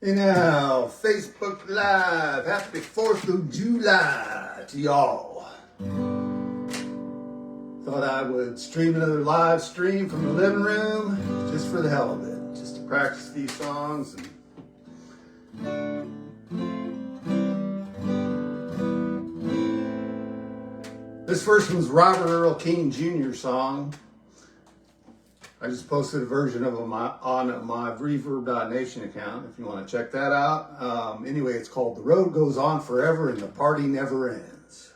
And now, Facebook Live, happy 4th of July to y'all. Thought I would stream another live stream from the living room, just for the hell of it, just to practice these songs. This first one's Robert Earl Keen Jr. song. I just posted a version of them on my Reverb.nation account if you want to check that out. Anyway, it's called The Road Goes On Forever and the Party Never Ends.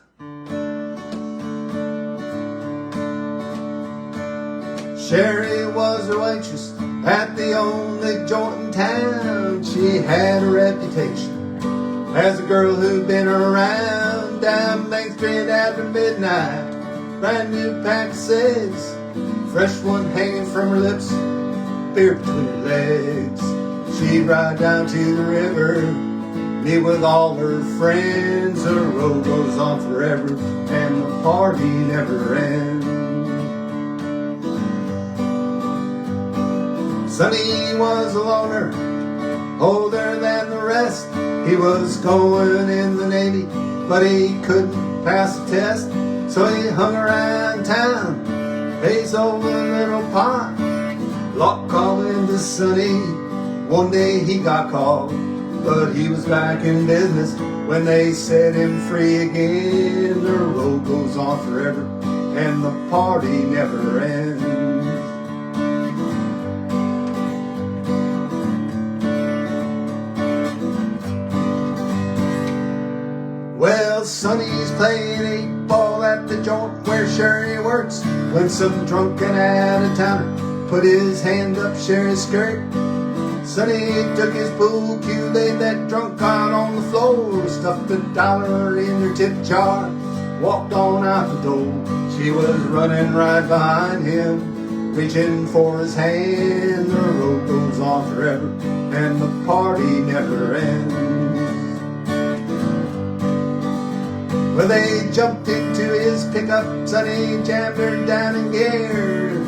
Sherry was a waitress at the only joint in town. She had a reputation as a girl who'd been around down Main Street after midnight. Brand new pack of cigs, fresh one hanging from her lips, beer between her legs. She'd ride down to the river, meet with all her friends. The road goes on forever and the party never ends. Sonny was a loner, older than the rest. He was going in the Navy, but he couldn't pass the test. So he hung around town, pays over a little pot. Lock calling to Sonny, one day he got called, but he was back in business when they set him free again. The road goes on forever and the party never ends. Well, Sonny's playing 8-ball at the joint where Sherry works, when some drunken out-of-towner put his hand up Sherry's skirt. Sonny took his pool cue, laid that drunk out on the floor, stuffed $1 in her tip jar, walked on out the door. She was running right behind him, reaching for his hand. The road goes on forever and the party never ends. Well, they jumped into his pickup, Sonny jammed her down in gear.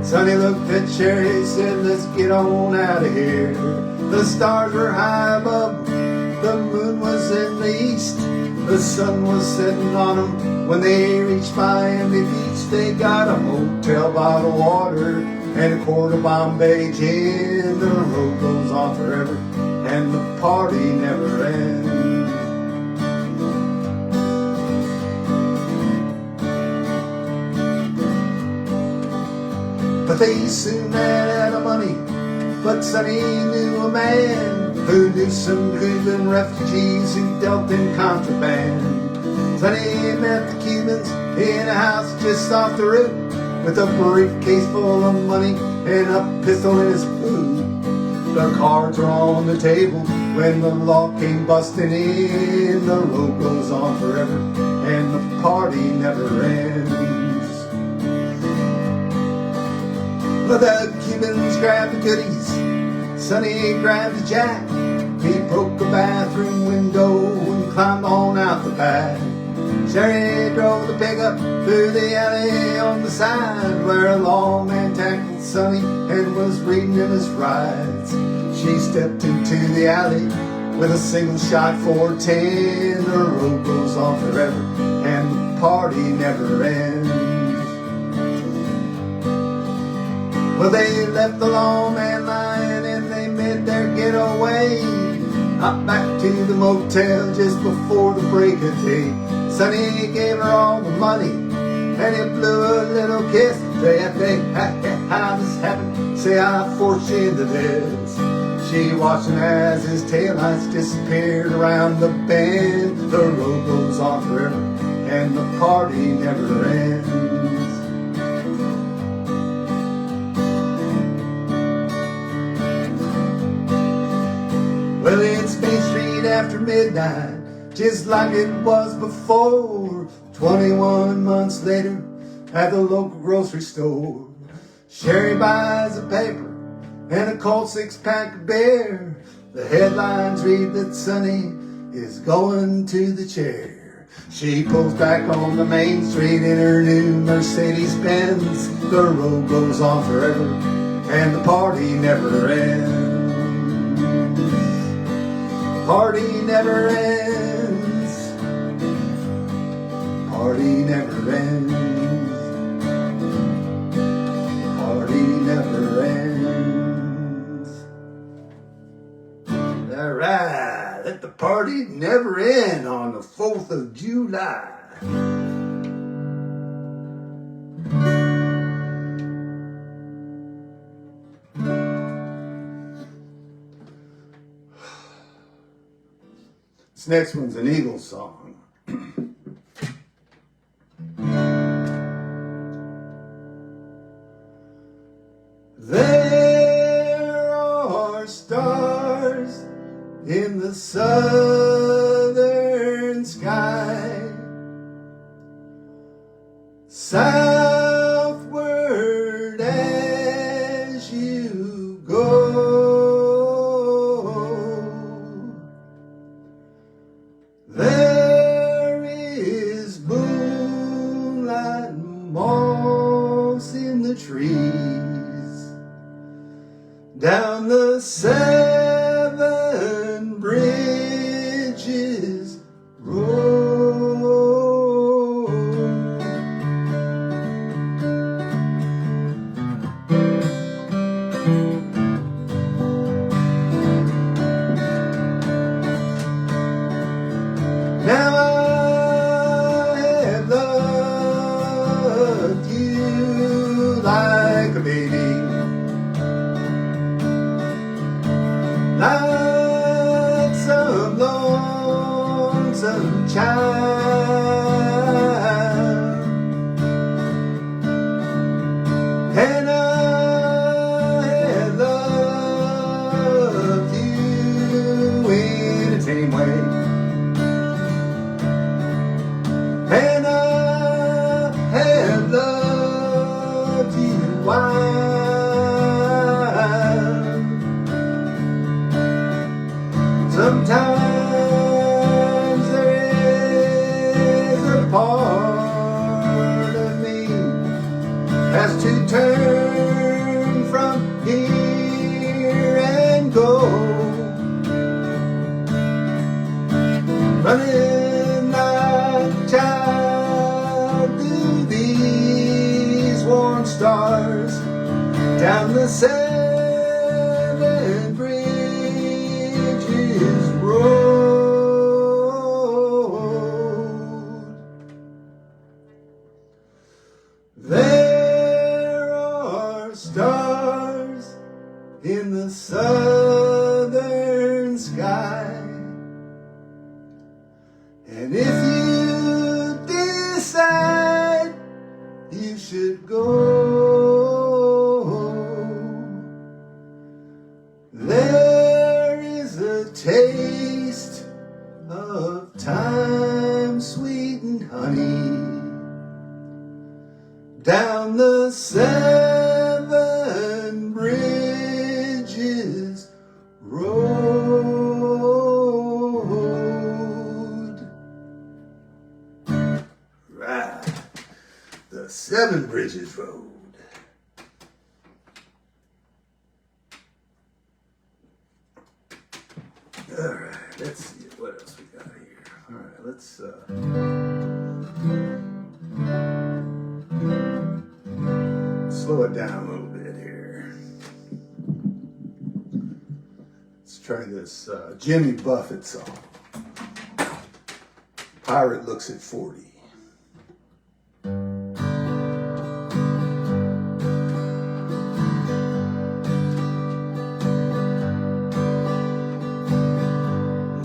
Sonny looked at Sherry, said, let's get on out of here. The stars were high above, the moon was in the east. The sun was setting on them when they reached Miami Beach. They got a motel by the water and a quart of Bombay gin. The road goes on forever and the party never ends. But they soon ran out of money. But Sonny knew a man who knew some Cuban refugees who dealt in contraband. Sonny met the Cubans in a house just off the road, with a briefcase full of money and a pistol in his boot. The cards were on the table when the law came busting in. The road goes on forever and the party never ends. But the Cubans grabbed the goodies, Sonny grabbed the jack. He broke a bathroom window and climbed on out the back. Sherry drove the pickup through the alley on the side, where a lawman tackled Sonny and was reading him his rights. She stepped into the alley with a single shot for 10. The road goes on forever and the party never ends. Well, they left the lawman lying and they made their getaway out back to the motel just before the break of day. Sonny gave her all the money and he blew a little kiss. Say, how this happened? Say, I forced you into this. She watched him as his taillights disappeared around the bend. The road goes on forever and the party never ends. Well, it's Main Street after midnight, just like it was before. 21 months later, at the local grocery store, Sherry buys a paper and a cold 6-pack of beer. The headlines read that Sonny is going to the chair. She pulls back on the main street in her new Mercedes-Benz. The road goes on forever and the party never ends. party never ends. Party never ends. Party never ends. All right, let the party never end on the 4th of July. This next one's an Eagles song. There are stars in the southern sky, southward as you go. There is moonlight moss in the trees, down the 7 bridges road. Now I have loved you like a baby, like some lonesome child, and I have loved you in the same way. And I have loved you wild. Sometimes there is a part of me has to turn from here and go, running like a child through these warm stars, down the 7 bridges road. There are stars in the southern sky, and if you decide you should go, there is a taste of time, sweetened honey, down the 7 bridges road. Right, the 7 bridges road. All right, let's see what else we got here. All right, let's slow it down a little bit here. Let's try this Jimmy Buffett song. Pirate Looks at 40.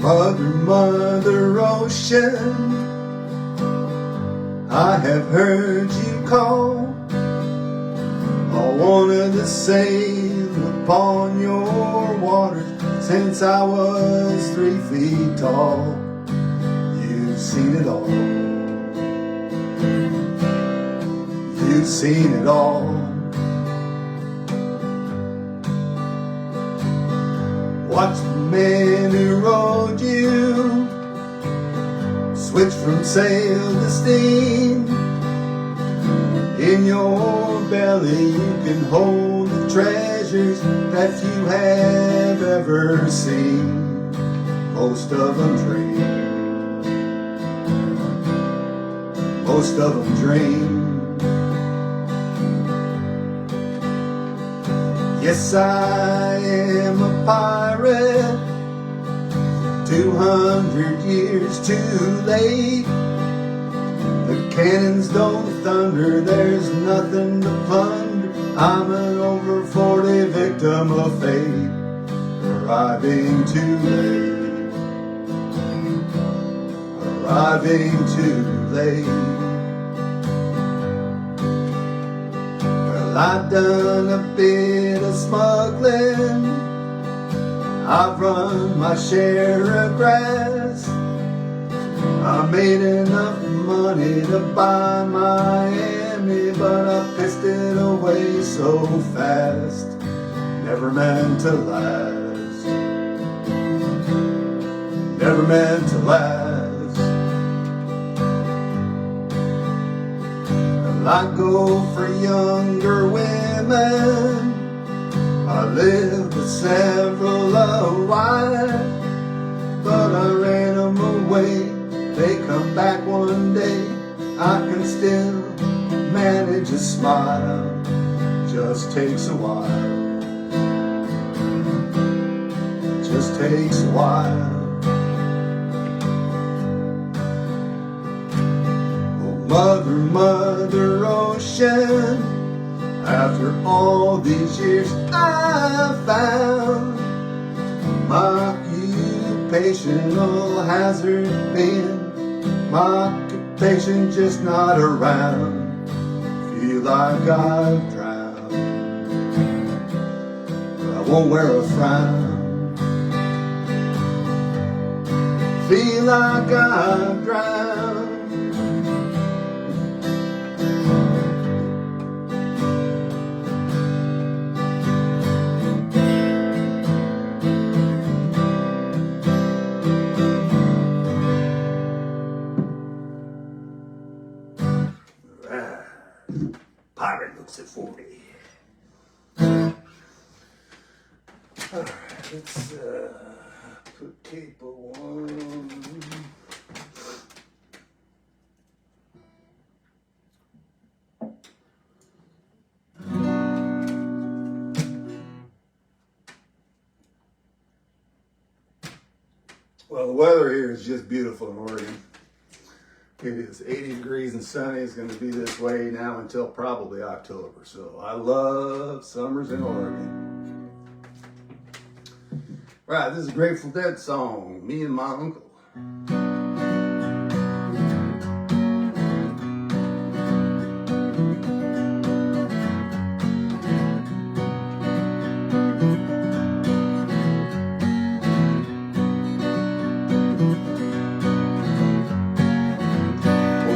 Mother, Mother Ocean, I have heard you call. I wanted to sail upon your waters since I was 3 feet tall. You've seen it all. You've seen it all. Watch the men who rowed you switch from sail to steam. In your belly you can hold the treasures that you have ever seen. most of them dream. Most of them dream. Yes, I am a pirate, 200 years too late. The cannons don't thunder, there's nothing to plunder. I'm an over 40 victim of fate, arriving too late, arriving too late. Well, I've done a bit of smuggling, I've run my share of grass. I made enough money to buy Miami, but I pissed it away so fast. Never meant to last. Never meant to last. Well, I go for younger women, I lived with several a while, but I ran them away. They come back one day, I can still manage a smile. Just takes a while. Just takes a while. Oh, Mother, Mother Ocean, after all these years I found my occupational hazard been my occupation just not around. Feel like I've drowned, but I won't wear a frown. Feel like I've drowned. Pirate looks at 40. Alright, let's put capo on. Well, the weather here is just beautiful in Oregon. It is 80 degrees and sunny. It's going to be this way now until probably October. So I love summers in Oregon. Right, this is a Grateful Dead song, Me and My Uncle.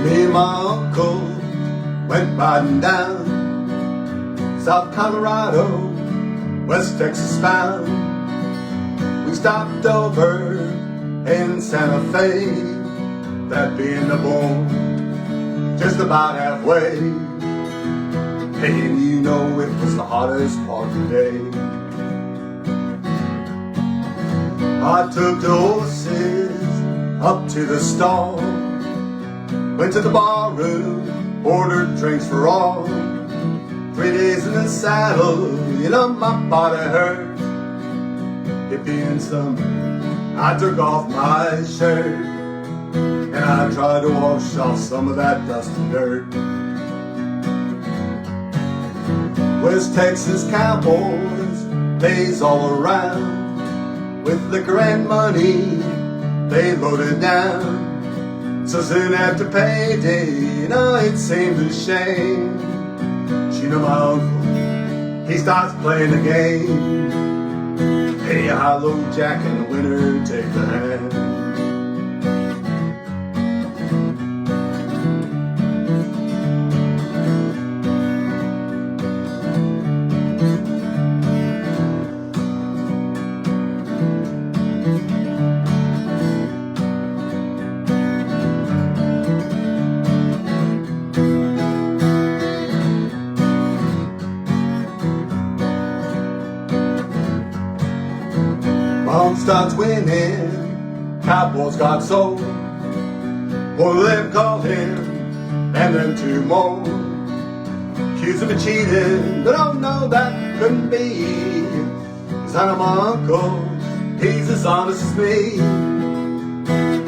Me and my uncle went riding down South Colorado, West Texas bound. We stopped over in Santa Fe, that being the bone, just about halfway. Hey, and you know it was the hottest part of the day. I took the horses up to the stall, went to the bar room, ordered drinks for all. 3 days in the saddle, you know my body hurt. It being summer, I took off my shirt, and I tried to wash off some of that dust and dirt. West Texas cowboys, days all around, with liquor and money, they loaded down. So soon after payday, you know, it seemed a shame. You know, my uncle, he starts playing the game. Hey, a hollow jack in the winter, take the hand. Mom starts winning cowboy's got soul. One of them called him, and then two more accused him of cheating, but oh no, that couldn't be. 'Cause I know my uncle, he's as honest as me.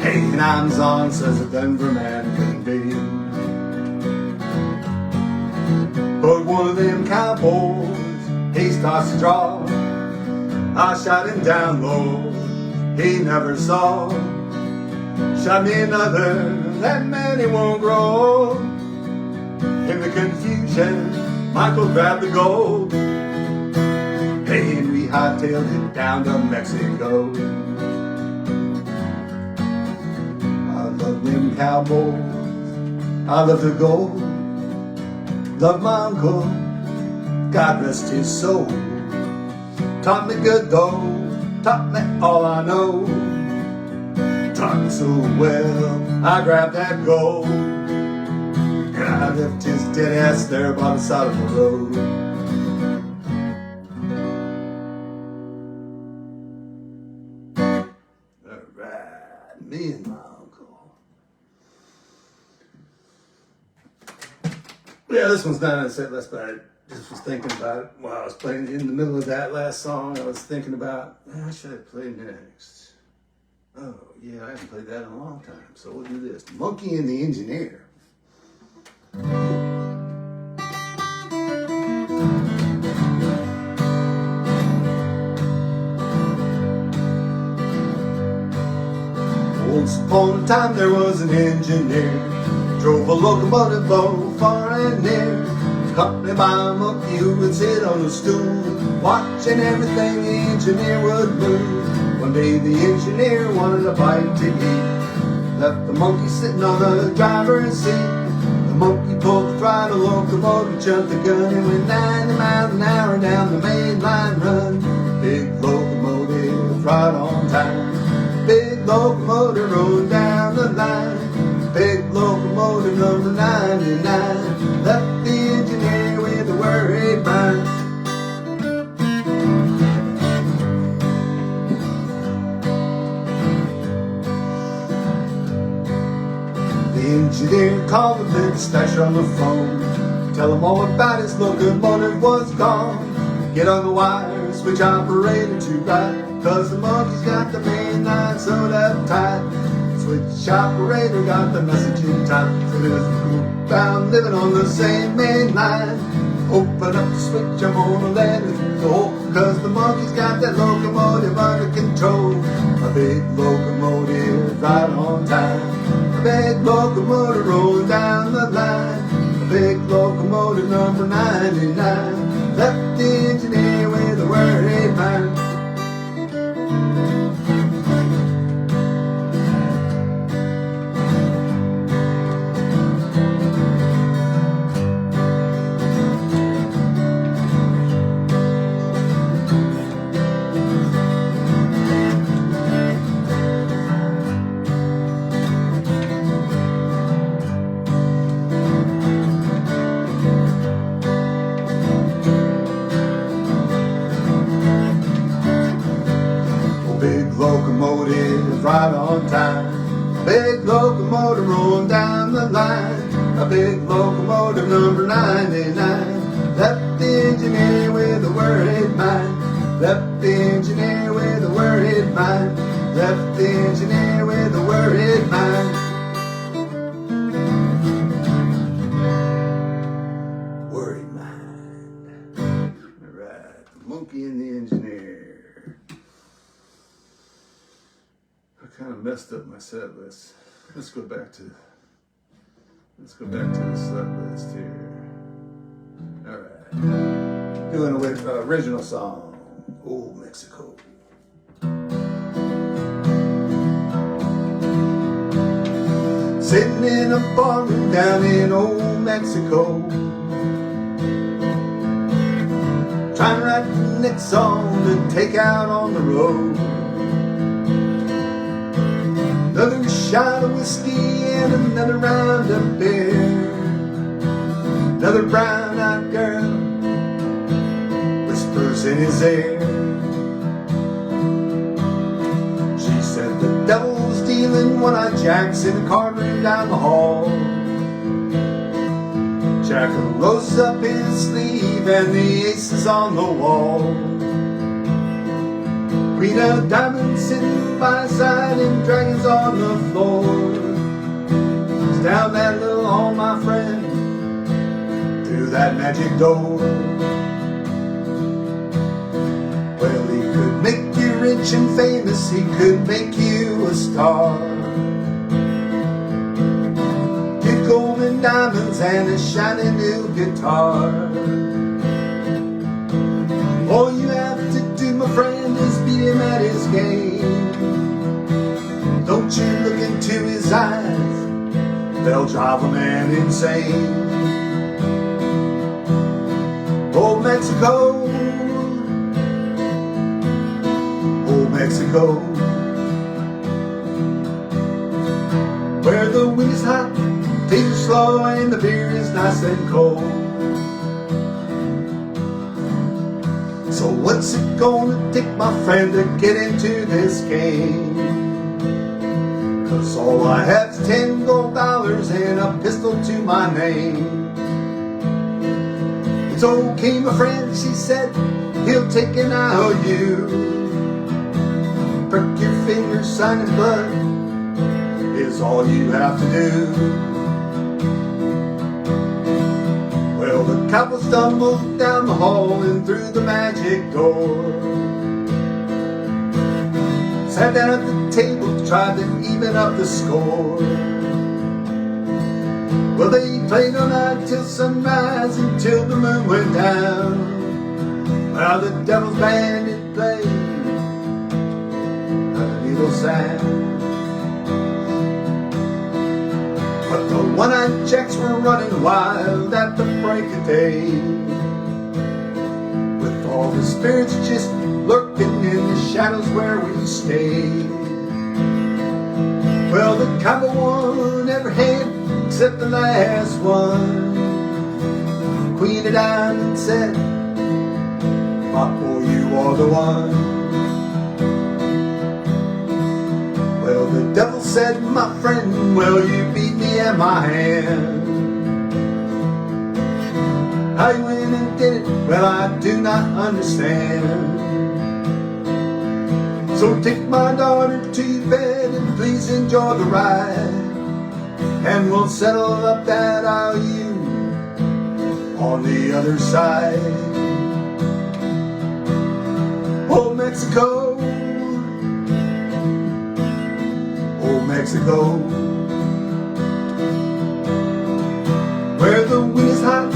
Hey, and I'm as honest as a Denver man can be. But one of them cowboys, he starts to draw. I shot him down low, he never saw. Shot me another, that man he won't grow. In the confusion, Michael grabbed the gold. Hey, and we hightailed it down to Mexico. I love them cowboys, I love the gold. Love my uncle, God rest his soul. Taught me good though, taught me all I know. Taught me so well, I grabbed that gold. And I left his dead ass there by the side of the road. Alright, me and my uncle. Yeah, this one's not on the set list, but I just was thinking about it while I was playing. In the middle of that last song, I was thinking about, what should I play next? Oh, yeah, I haven't played that in a long time, so we'll do this. Monkey and the Engineer. Once upon a time there was an engineer, drove a locomotive both far and near, accompanied by a monkey who would sit on a stool, watching everything the engineer would move. One day the engineer wanted a bite to eat, left the monkey sitting on the driver's seat. The monkey pulled the throttle, locomotive jumped the gun, and went 90 miles an hour down the main line run. Big locomotive right on time. Big locomotive rolling down the line. Big locomotive number 99 left the engineer with a worried mind. The engineer called the big stasher on the phone, tell him all about his locomotive was gone. Get on the wire, switch operator to right, 'cause the monkey's got the main line sewed up tight. Switch operator got the message in time. So there's a group bound living on the same main line. Open up the switch, I'm gonna let it go, 'cause the monkey's got that locomotive under control. A big locomotive right on time. A big locomotive rolling down the line. A big locomotive number 99 left the engineer with a worried mind. Locomotive right on time. Big locomotive rolling down the line. A big locomotive number 99 left the engineer with a worried mind. Left the engineer with a worried mind. Left the engineer with a worried mind. Worried mind. Alright, the monkey and the engineer. Kind of messed up my set list. Let's go back to the set list here. All right, doing an original song, Old Mexico. Sitting in a barroom down in Old Mexico, trying to write the next song to take out on the road. Another shot of whiskey and another round of beer. Another brown-eyed girl whispers in his ear. She said the devil's Stealing one-eyed Jacks in a card room down the hall. Jack rolls up his sleeve and the aces on the wall. Queen of diamonds sitting by his side and dragons on the floor. It's down that little hall, my friend, through that magic door. Well, he could make you rich and famous, he could make you a star. Get gold and diamonds and a shiny new guitar. All you have to do, my friend, is beat him at his game. Don't you look into his eyes, they'll drive a man insane. Old Mexico, old Mexico, where the wind is hot, things are slow, and the beer is nice and cold. So what's it gonna take, my friend, to get into this game? 'Cause all I have is 10 gold dollars and a pistol to my name. It's okay, my friend, she said, he'll take an IOU. Prick your fingers, sign in blood is all you have to do. Well, the couple stumbled down the hall and through the magic door. Sat down at the table, tried to even up the score. Well, they played all night till sunrise, until the moon went down. While the devil's band had played a little sound. But the one-eyed Jacks were running wild at the break of day, with all the spirits just lurking in the shadows where we stayed. Well, the cowboy won every hand except the last one. Queen of Diamonds said, my boy, you are the one. Well, the devil said, my friend, well, you beat me at my hand. How you went and did it, well, I do not understand. So take my daughter to your bed and please enjoy the ride, and we'll settle up that IOU on the other side. Oh, Mexico, oh, Mexico, where the wind is hot,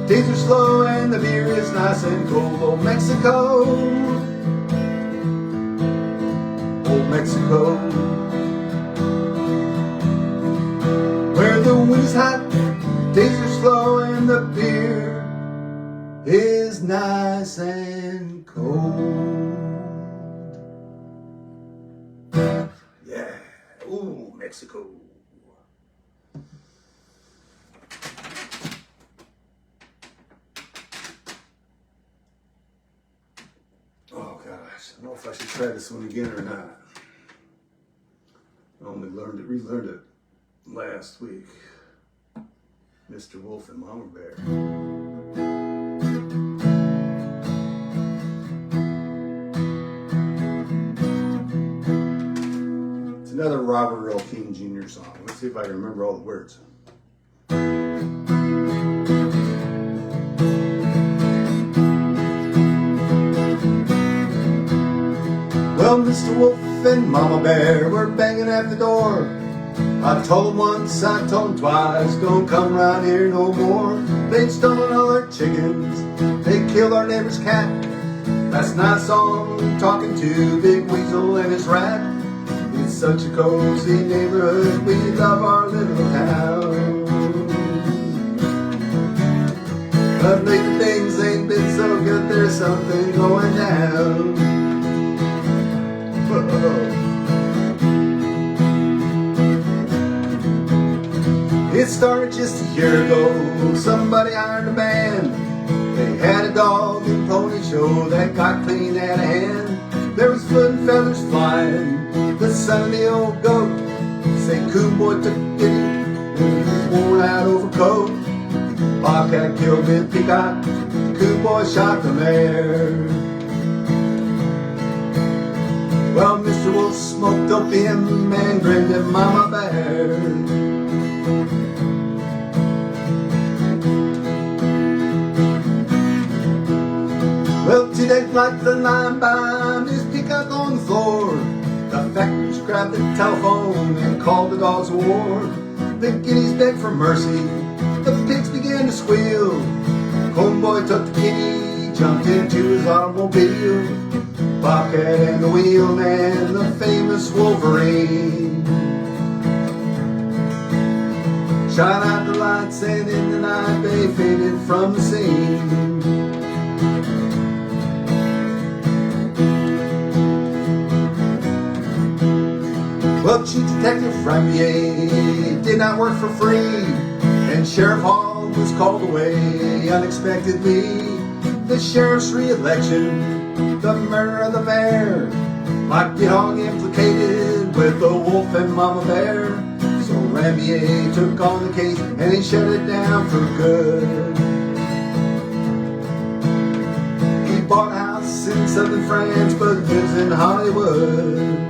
days are slow, and the beer is nice and cold. Oh, Mexico, oh, Mexico, where the wind is hot, days are slow, and the beer is nice and cold. Yeah, ooh, Mexico. Oh gosh, I don't know if I should try this one again or not. I only relearned it last week. Mr. Wolf and Mama Bear. It's another Robert Earl King Jr. song. Let's see if I can remember all the words. Well, Mr. Wolf and Mama Bear were banging at the door. I told 'em once, I told 'em twice, don't come round here no more. They'd stolen all our chickens, they killed our neighbor's cat. Last night I saw 'em talking to Big Weasel and his rat. It's such a cozy neighborhood, we love our little town. But lately things ain't been so good, there's something going down. It started just a year ago, somebody hired a band. They had a dog and pony show that got clean out of hand. There was foot and feathers flying, the son of the old goat say Coon Boy took Kitty in his worn out overcoat. Bobcat killed Big Peacock, Coon Boy shot the mare. Well, Mr. Wolf smoked opium and grinned at Mama Bear. Well, 2 days like the line by Miss Peacock on the floor. The factors grabbed the telephone and called the dogs of war. The guineas begged for mercy, the pigs began to squeal. Coon Boy took the kitty, jumped into his automobile. Bobcat and the wheelman, the famous Wolverine, shot out the lights and in the night they faded from the scene. Well, Chief Detective Framier did not work for free, and Sheriff Hall was called away unexpectedly. The sheriff's re-election, the murder of the mayor, Mike Gidhog implicated with the wolf and Mama Bear. So Framier took on the case and he shut it down for good. He bought a house in southern France but lives in Hollywood.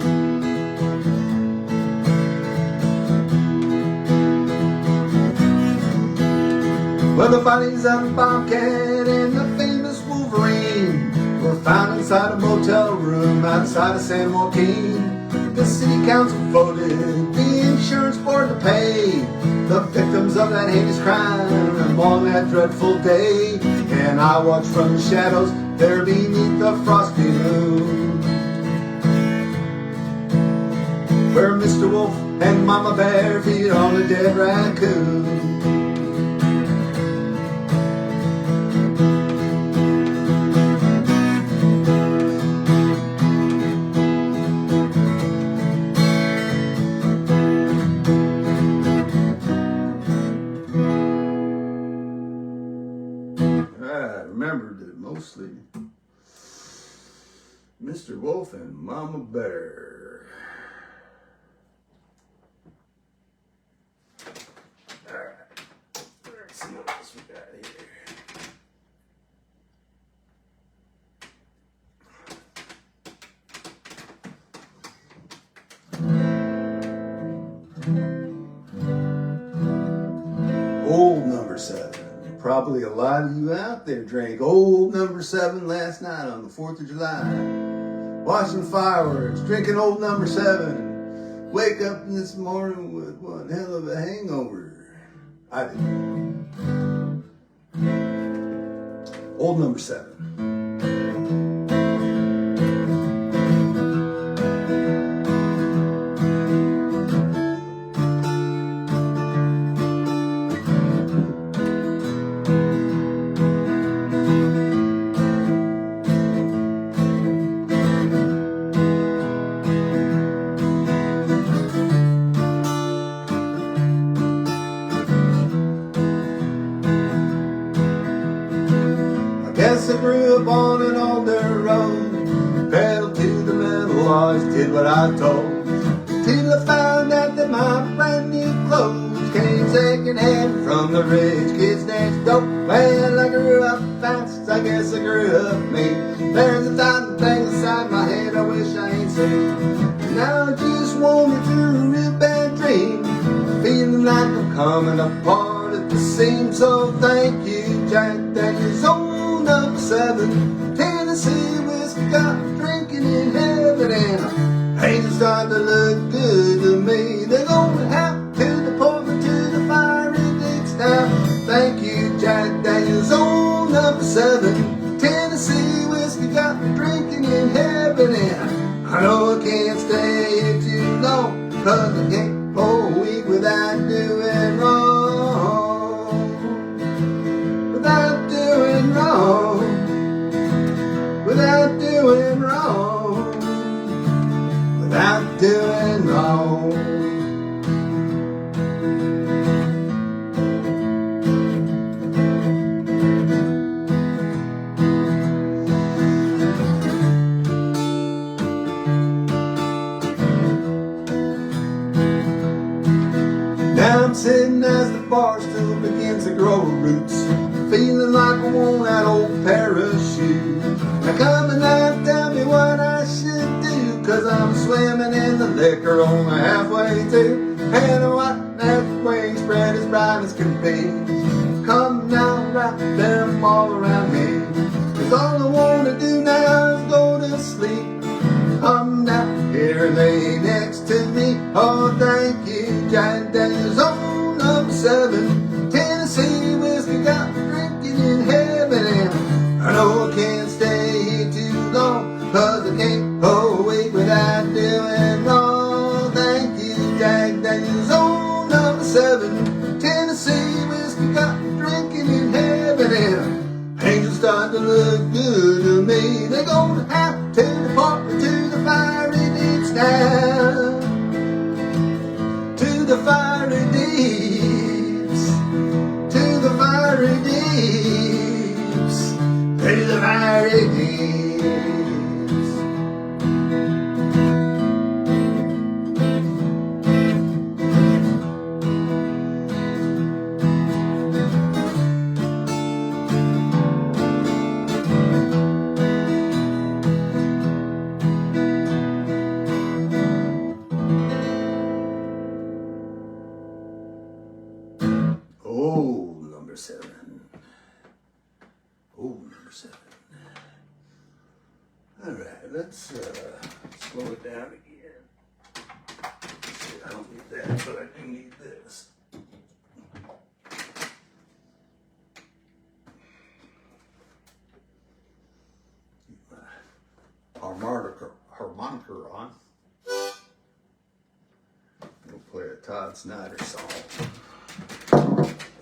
Well, the bodies of Bobcat and the famous Wolverine were found inside a motel room outside of San Joaquin. The city council voted the insurance board to pay the victims of that heinous crime on that dreadful day. And I watched from the shadows there beneath the frosty moon, where Mr. Wolf and Mama Bear feed on a dead raccoon. I remembered that mostly Mr. Wolf and Mama Bear. Alright, let's see what else we got here. Old number 7. Probably a lot of you out there drank old number 7 last night on the 4th of July. Watching fireworks, drinking old number 7. Wake up this morning with one hell of a hangover. I did. Old number 7. Guess I grew up on an old dirt road, pedaled to the metal, always did what I told, till I found out that my brand new clothes came second hand from the rich kids next door. Well, I grew up fast, I guess I grew up mean. There's 1,000 things inside my head I wish I ain't seen. Now I just wandered through a real bad dream, feeling like I'm coming apart at the seams. So thank you, Jack Daniels. Number 7, Tennessee whiskey, got me drinking in heaven, and haters starting to look good to me. They're gonna have to deport me to the fiery dicks now. Thank you, Jack Daniels. Old number 7, Tennessee whiskey, got me drinking in heaven, and I know I can't stay here too long, 'cause I can't go a week without doing wrong. Without doing wrong. Without doing wrong. Without doing wrong. I'm sitting as the bar still begins to grow roots, feeling like I want that old parachute. Now come and now tell me what I should do, 'cause I'm swimming in the liquor only halfway to, and what that wing spread as bright as can be. Come now, wrap them all around me, 'cause all I wanna do now is go to sleep. Come down here and lay next to me. Oh, thank you, Jack Daniels on number 7. Tennessee whiskey got me drinking in heaven. And I know I can't stay here too long, 'cause I can't go away without doing wrong. Thank you, Jack Daniels on number 7. Tennessee whiskey got me drinking in heaven. And angels start to look good to me. They're gonna have to depart me to the fiery deeps now. To the fiery deeps. To the fiery deeps. To the fiery deeps. Oh, number 7. Oh, number 7. All right, let's slow it down again. See, I don't need that, but I do need this. Keep my harmonica on. We'll play a Todd Snyder song.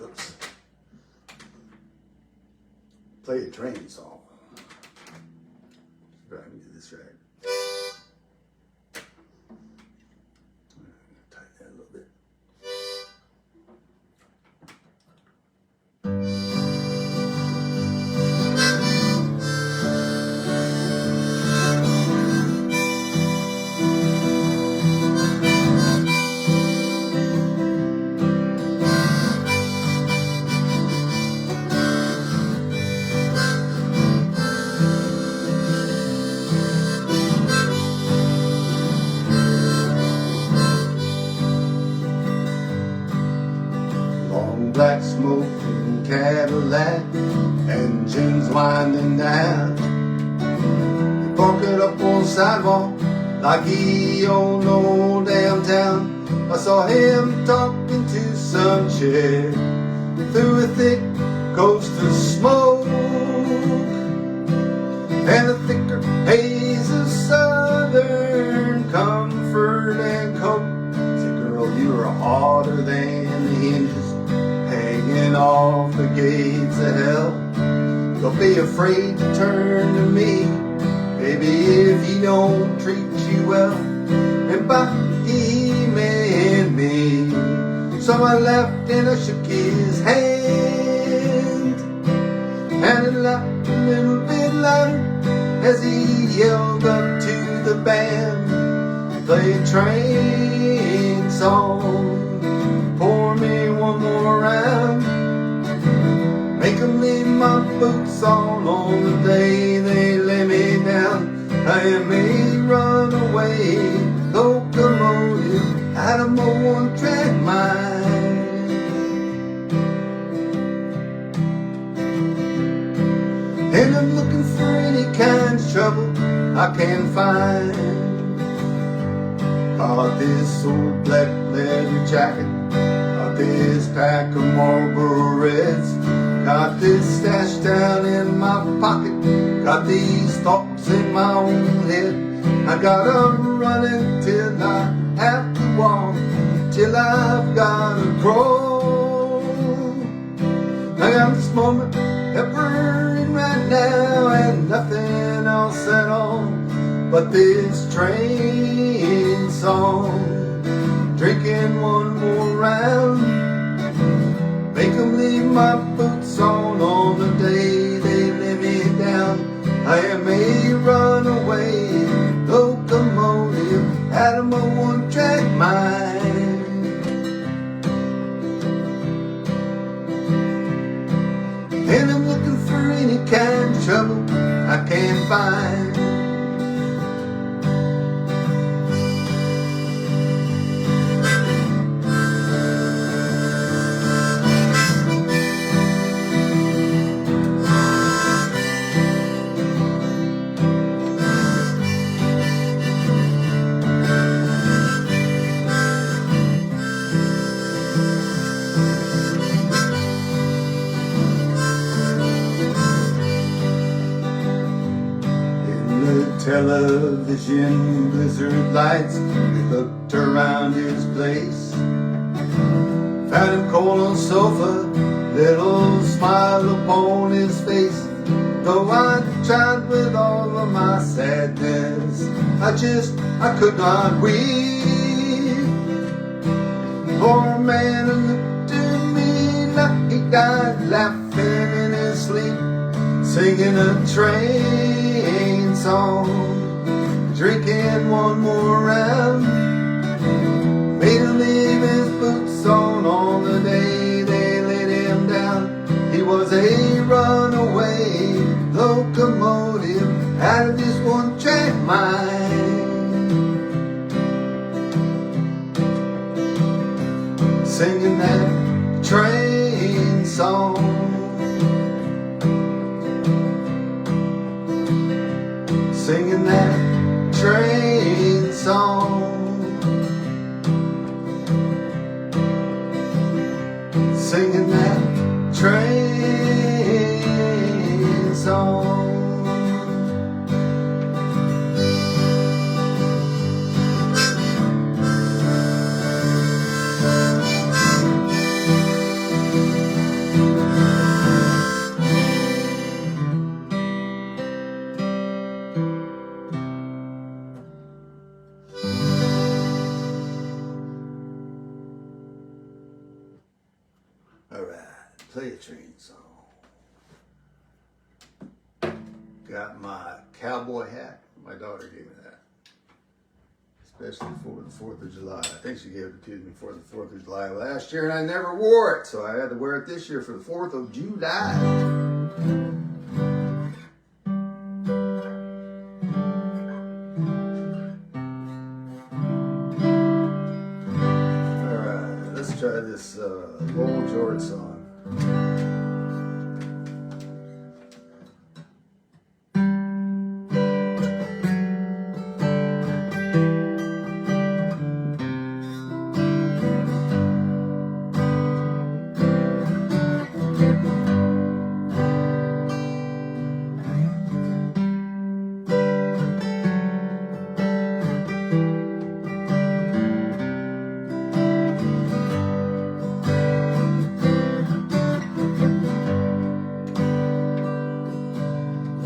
Oops. Play a train song. See if I can get this right. Tighten that a little bit. Black smoking Cadillac, engines winding down. He parked it up on the sidewalk like he owned the old downtown. I saw him talking to some chick through a thick coast of smoke and a thicker haze of southern comfort and coke. Said, girl, you are hotter than the hinges hanging off the gates of hell. Don't be afraid to turn to me, baby, if he don't treat you well. And by him and me, so I left and I shook his hand, and it laughed a little bit louder as he yelled up to the band, play a train song. Pour me one more round, make them leave my boots on the day they lay me down. I may run away, locomotive, out of my one-track mind. And I'm looking for any kind of trouble I can find. Got this old black leather jacket, got this pack of Marlboro Reds, got this stashed down in my pocket, got these thoughts in my own head. I gotta run until I have to walk, till I've gotta crawl. I got this moment peppering right now, and nothing else at all but this train song. Drinking one more round, make them leave my boots on the day they lay me down. I may run away, locomotive, out of my one-track mind. television blizzard lights. We looked around his place, found him cold on the sofa, little smile upon his face. Though I tried with all of my sadness, I could not weep. Poor man looked at me like he died, laughing in his sleep, singing a train song, drinking one more round. Made him leave his boots on the day they let him down. He was a runaway locomotive out of this one-track mind, singing that train song, singing that train song, singing that train song. Alright, play a train song. Got my cowboy hat. My daughter gave me that. Especially for the 4th of July. I think she gave it to me for the 4th of July last year and I never wore it. So I had to wear it this year for the 4th of July. Alright, let's try this Lowell George song.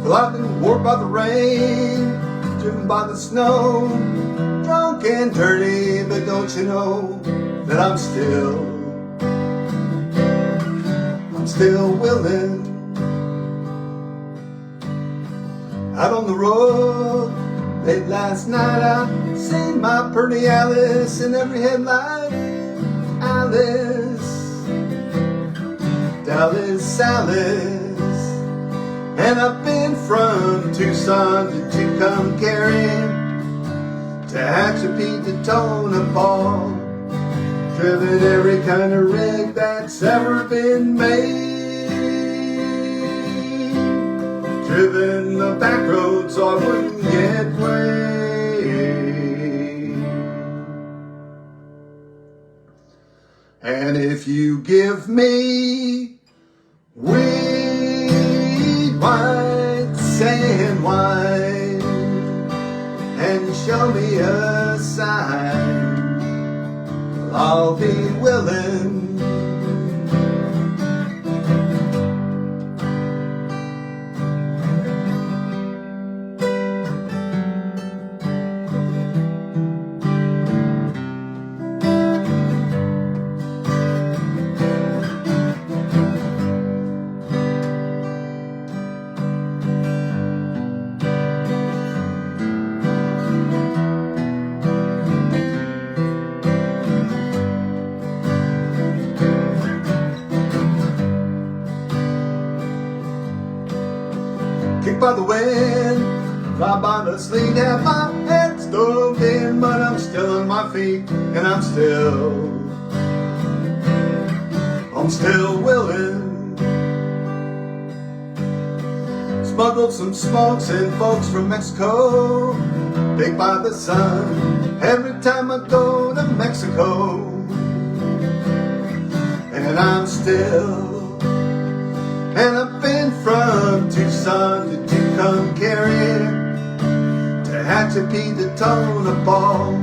Well, I've been warped by the rain, driven by the snow, drunk and dirty, but don't you know that I'm still willing. Out on the road, late last night, I seen my pretty Alice in every headlight. Alice, Dallas, Alice. And I've been from Tucson to Tucumcari, to Tehachapi to Tonopah, driven every kind of rig that's ever been made, driven the back road so I wouldn't get way. And if you give me white sand wine and show me a sign, I'll be willing. Kicked by the wind, fly by the sleet, have my head stove in, but I'm still on my feet, and I'm still willing. Smuggled some smokes and folks from Mexico, baked by the sun, every time I go to Mexico. And I'm still, and I've been from Tucson to Tucumcari, Tehachapi to Tonopah,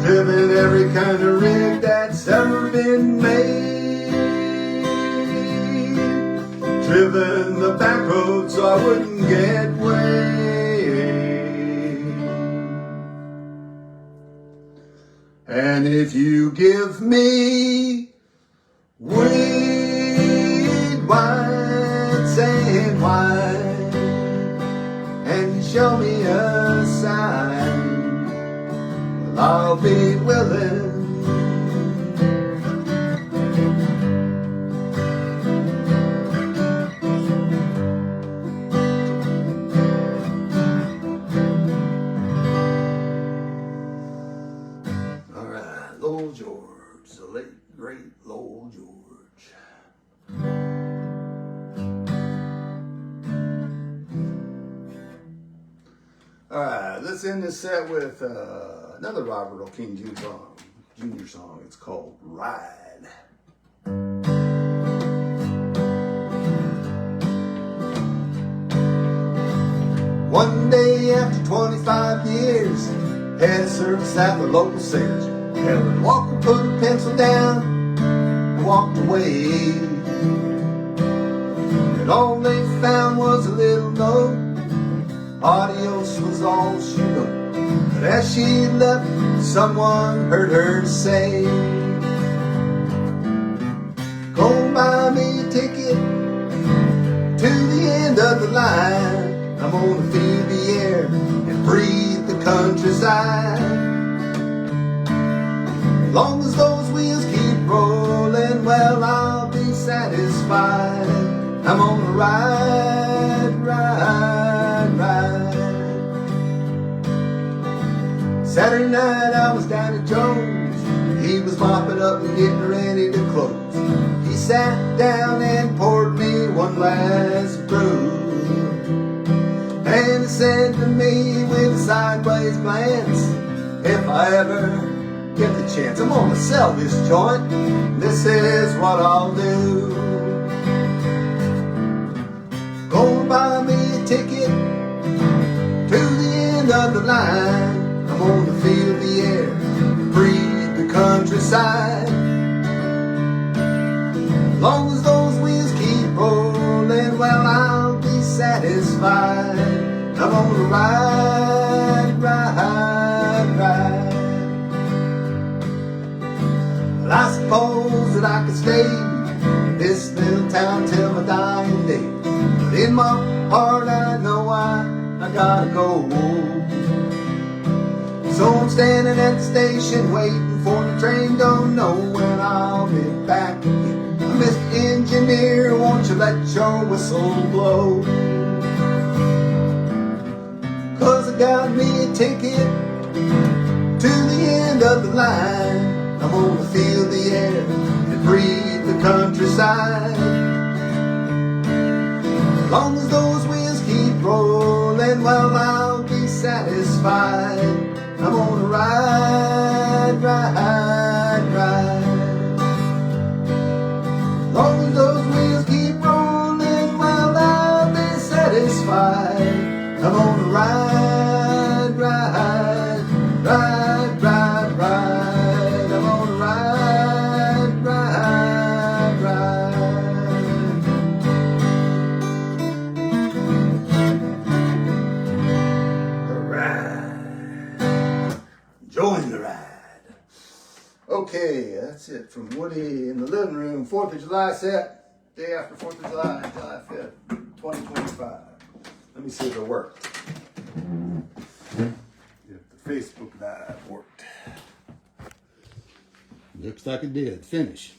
driven every kind of rig that's ever been made, driven the back road so I wouldn't get way. And if you give me weed, white sand wine, and show me a sign, well, I'll be willing. All right, Lowell George, the late, great Lowell George. All right, let's end this set with another Robert Earl King Jr. song. It's called Ride. One day after 25 years, had a service at the local Sears. Helen Walker put a pencil down and walked away. And all they found was a little note. Adios was all she wrote. But as she left, someone heard her say, go buy me a ticket to the end of the line. I'm gonna feel the air and breathe the countryside. As long as those wheels keep rolling, well, I'll be satisfied. I'm gonna ride, ride, ride. Saturday night I was down at Jones. He was mopping up and getting ready to close. He sat down and poured me one glass of brew. And he said to me with a sideways glance, if I ever get the chance, I'm gonna sell this joint. This is what I'll do. Go buy me a ticket to the end of the line. I'm gonna feel the air, breathe the countryside. As long as those wheels keep rolling, well, I'll be satisfied. I'm gonna ride, ride, ride. Well, I suppose that I could stay in this little town till my dying day. But in my heart I know I gotta go. So I'm standing at the station waiting for the train, don't know when I'll be back again. Mr. Engineer, won't you let your whistle blow? 'Cause I got me a ticket to the end of the line. I'm gonna feel the air and breathe the countryside. As long as those wheels keep rolling, well, I'll be satisfied. I'm gonna ride, ride, ride. As long as those wheels keep rolling, well, I'll be satisfied. I'm gonna ride, ride, ride, ride, ride. I'm gonna ride, ride, ride. Alright. Join the ride. Okay, that's it from Woody in the living room. 4th of July set. Day after 4th of July, July 5th, 2025. Let me see if it worked. If the Facebook Live worked. Looks like it did. Finish.